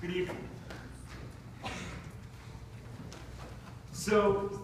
Good evening. So,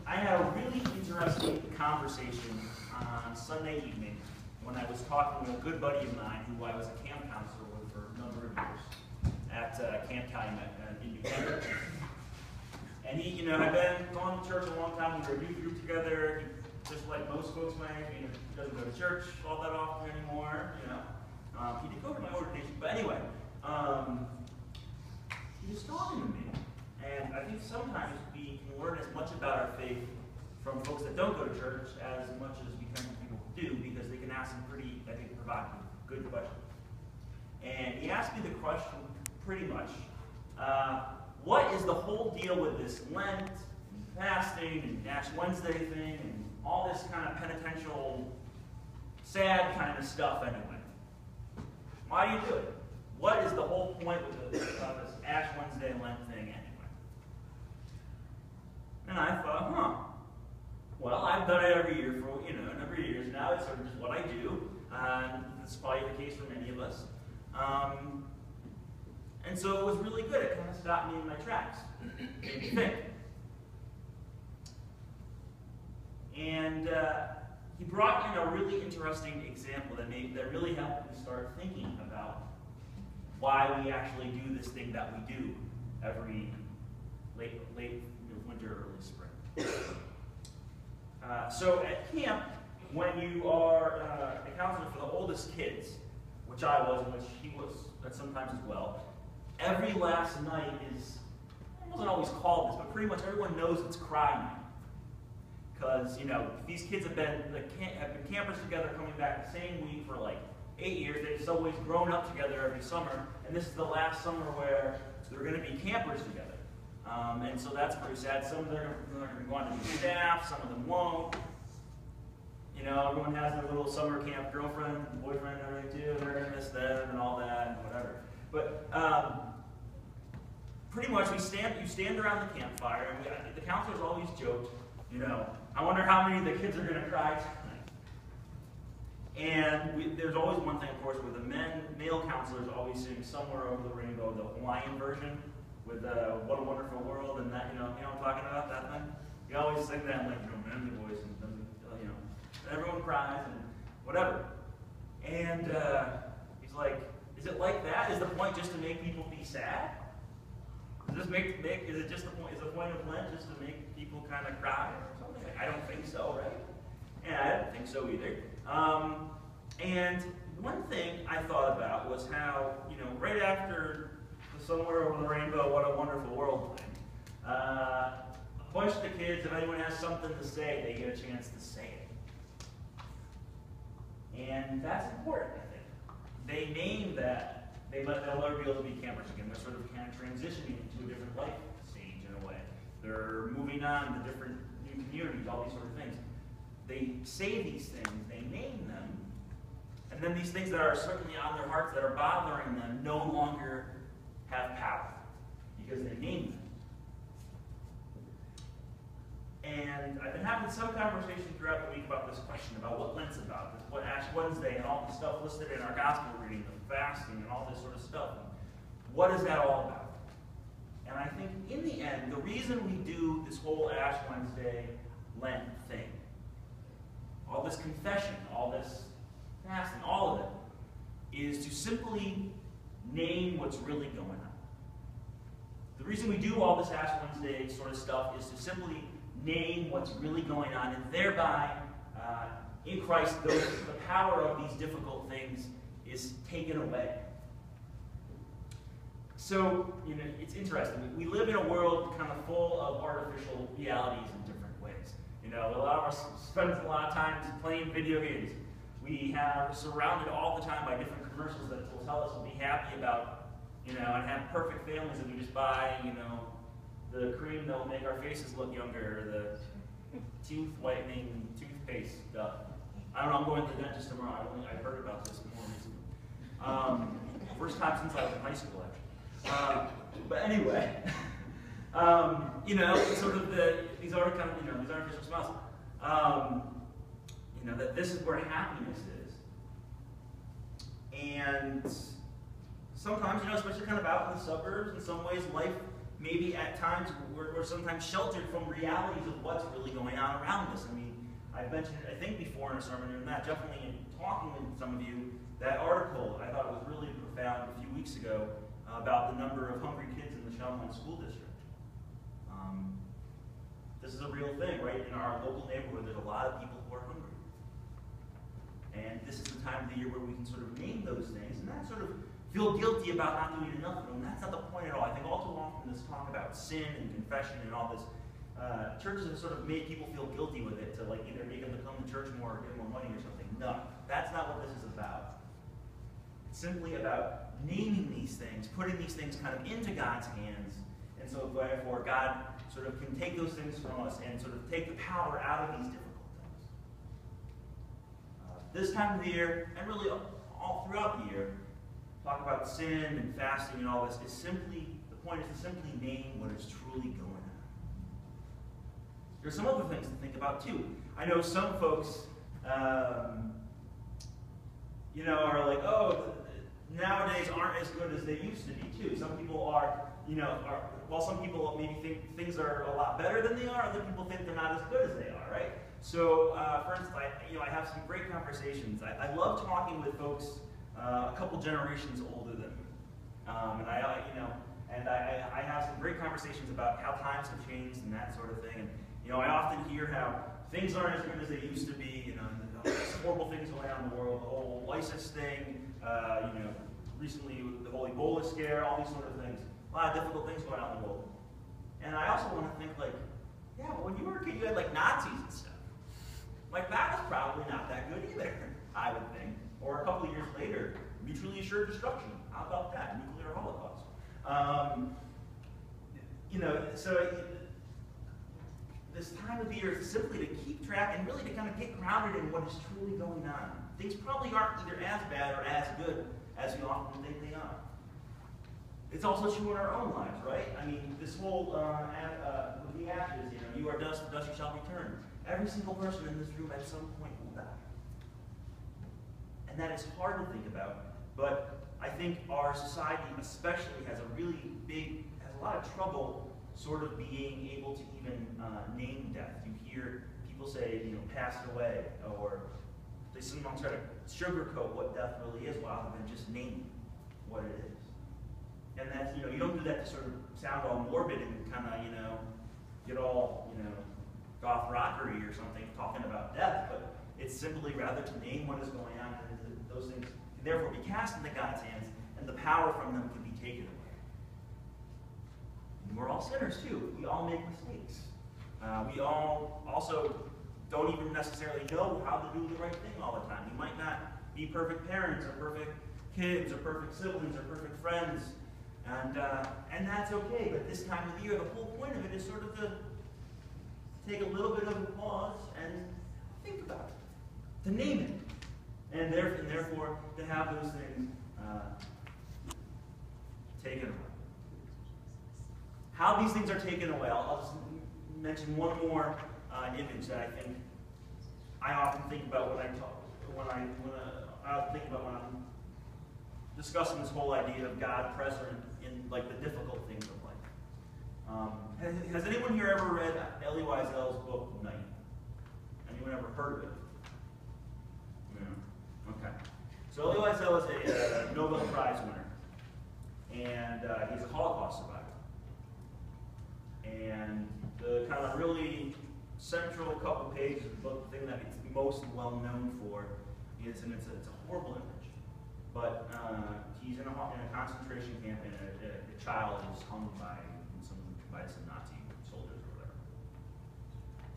I had a really interesting conversation on Sunday evening when I was talking with a good buddy of mine who I was a camp counselor with for a number of years at Camp Time in New Hampshire. And he, had been going to church a long time. We were a youth group together. Just like most folks might, he doesn't go to church all that often anymore. He did go to my ordination, but anyway, he was talking to me, and I think sometimes we can learn as much about our faith from folks that don't go to church as much as we can from people who do, because they can ask some pretty, I think, provocative, good questions. And he asked me the question pretty much, what is the whole deal with this Lent, and fasting, and Ash Wednesday thing, and all this kind of penitential, sad kind of stuff anyway? Why do you do it? What is the whole point with this Ash Wednesday Lent thing anyway? And I thought, well, I've done it every year for, a number of years now. It's sort of just what I do. It's probably the case for many of us. And so it was really good. It kind of stopped me in my tracks. Made me think. And he brought in a really interesting example that really helped me start thinking about why we actually do this thing that we do every late winter, early spring. So at camp, when you are a counselor for the oldest kids, which I was, and which he was sometimes as well, every last night is, it wasn't always called this, but pretty much everyone knows it's cry night. Because, these kids have been campers together coming back the same week for like 8 years. They've always grown up together every summer. And this is the last summer where they're going to be campers together. And so that's pretty sad. Some of them are going to go on to be staff. Some of them won't. Everyone has their little summer camp girlfriend, boyfriend, and everything too. They're going to miss them and all that and whatever. But pretty much you stand around the campfire. And the counselors always joked, I wonder how many of the kids are going to cry tonight. And there's always one thing, of course, where the male counselors always sing Somewhere Over the Rainbow, the Hawaiian version, with What a Wonderful World, and that, what I'm talking about, that thing? We always sing that in, manly voice, and everyone cries, and whatever. And he's like, is it like that? Is the point just to make people be sad? Is it just the point? Is the point of Lent just to make people kind of cry or something? I don't think so, right? And I don't think so either. And one thing I thought about was how, right after the Somewhere Over the Rainbow, What a Wonderful World thing, a bunch of the kids, if anyone has something to say, they get a chance to say it. And that's important, I think. They name that. They'll never be able to be campers again. They're sort of kind of transitioning into a different life stage in a way. They're moving on to different new communities, all these sort of things. They say these things, they name them, and then these things that are certainly on their hearts that are bothering them no longer have power because they name them. And I've been having some conversation throughout the week about this question, about what Lent's about, what Ash Wednesday and all the stuff listed in our gospel reading, the fasting and all this sort of stuff. What is that all about? And I think in the end, the reason we do this whole Ash Wednesday Lent thing, all this confession, all this fasting, all of it, is to simply name what's really going on. The reason we do all this Ash Wednesday sort of stuff is to simply name what's really going on, and thereby, in Christ, the power of these difficult things is taken away. So, it's interesting. We live in a world kind of full of artificial realities in different ways. A lot of us spend a lot of time playing video games. We are surrounded all the time by different commercials that will tell us we'll be happy about, and have perfect families that we just buy, the cream that will make our faces look younger, the tooth whitening, toothpaste stuff. I don't know, I'm going to the dentist tomorrow. I heard about this more recently. First time since I was in high school, actually. But anyway, sort of these are kind of, these artificial smiles. that this is where happiness is. And sometimes, especially kind of out in the suburbs, in some ways, life maybe at times we're sometimes sheltered from realities of what's really going on around us. I mean, I mentioned, I think before in a sermon, and that definitely in talking with some of you, that article I thought was really profound a few weeks ago about the number of hungry kids in the Schenectady school district. This is a real thing, right? In our local neighborhood, there's a lot of people who are hungry. And this is the time of the year where we can sort of name those things and not sort of feel guilty about not doing enough of them. That's not the point at all. I think all too often this talk about sin and confession and all this, churches have sort of made people feel guilty with it to like either make them come to church more or give more money or something. No, that's not what this is about. It's simply about naming these things, putting these things kind of into God's hands, and so therefore God sort of can take those things from us and sort of take the power out of these difficult things. This time of the year, and really all throughout the year, talk about sin and fasting and all this is simply, the point is to simply name what is truly going on. There's some other things to think about too. I know some folks, are like, oh, nowadays aren't as good as they used to be too. Some people are, while some people maybe think things are a lot better than they are, other people think they're not as good as they are, right? So, for instance, I have some great conversations. I love talking with folks a couple generations older than me, and I have some great conversations about how times have changed and that sort of thing. And I often hear how things aren't as good as they used to be. There's horrible things going on in the world, the whole ISIS thing. Recently the whole Ebola scare, all these sort of things. A lot of difficult things going on in the world. And I also want to think like, yeah, when you were a kid, you had like Nazis and stuff. Like that was probably not that good either, I would think. Or a couple of years later, mutually assured destruction. How about that? Nuclear holocaust. So this time of the year is simply to keep track and really to kind of get grounded in what is truly going on. Things probably aren't either as bad or as good as we often think they are. It's also true in our own lives, right? I mean, this whole, with the ashes, you are dust, to dust you shall return. Every single person in this room at some point will die. And that is hard to think about, but I think our society especially has a lot of trouble sort of being able to even name death. You hear people say, passed away, or they sometimes try to sugarcoat what death really is rather than just name what it is. And that's, you don't do that to sort of sound all morbid and kind of, get all, goth rockery or something talking about death, but it's simply rather to name what is going on, and those things can therefore be cast into God's hands, and the power from them can be taken away. And we're all sinners too. We all make mistakes. We all also don't even necessarily know how to do the right thing all the time. We might not be perfect parents or perfect kids or perfect siblings or perfect friends, and that's okay. But this time of the year, the whole point of it is sort of to take a little bit of a pause and think about it, to name it, and therefore to have those things taken away. How these things are taken away, I'll just mention one more image that I think I often think about when I'm discussing this whole idea of God present in like the difficult things of life. Has anyone here ever read Elie Wiesel's book Night? Anyone ever heard of it? No. Okay. So Elie Wiesel is a Nobel Prize winner, and he's a Holocaust survivor. And the kind of really central couple pages of the book, the thing that he's most well known for is, and it's a horrible image, but he's in a concentration camp, and a child is hung by some Nazi soldiers or whatever.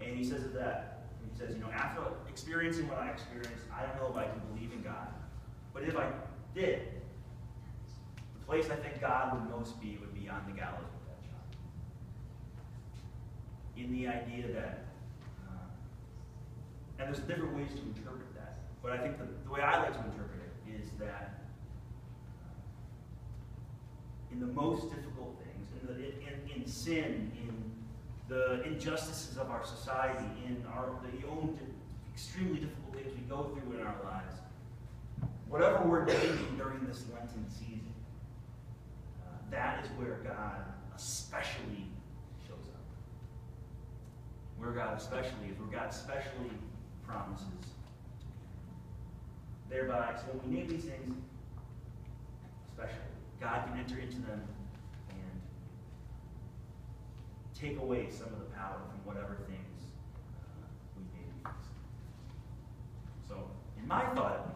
And he says after experiencing what I experienced, I don't know if I can believe in God, but if I did, the place I think God would most be would be on the gallows with that child. In the idea that, and there's different ways to interpret that, but I think the way I like to interpret it is that in the most difficult things, in sin, in the injustices of our society, in the own extremely difficult things we go through in our lives, whatever we're naming during this Lenten season, that is where God especially shows up. Where God especially is, where God especially promises. Thereby, so when we name these things, especially, God can enter into them and take away some of the power from whatever things we name these. So, in my thought,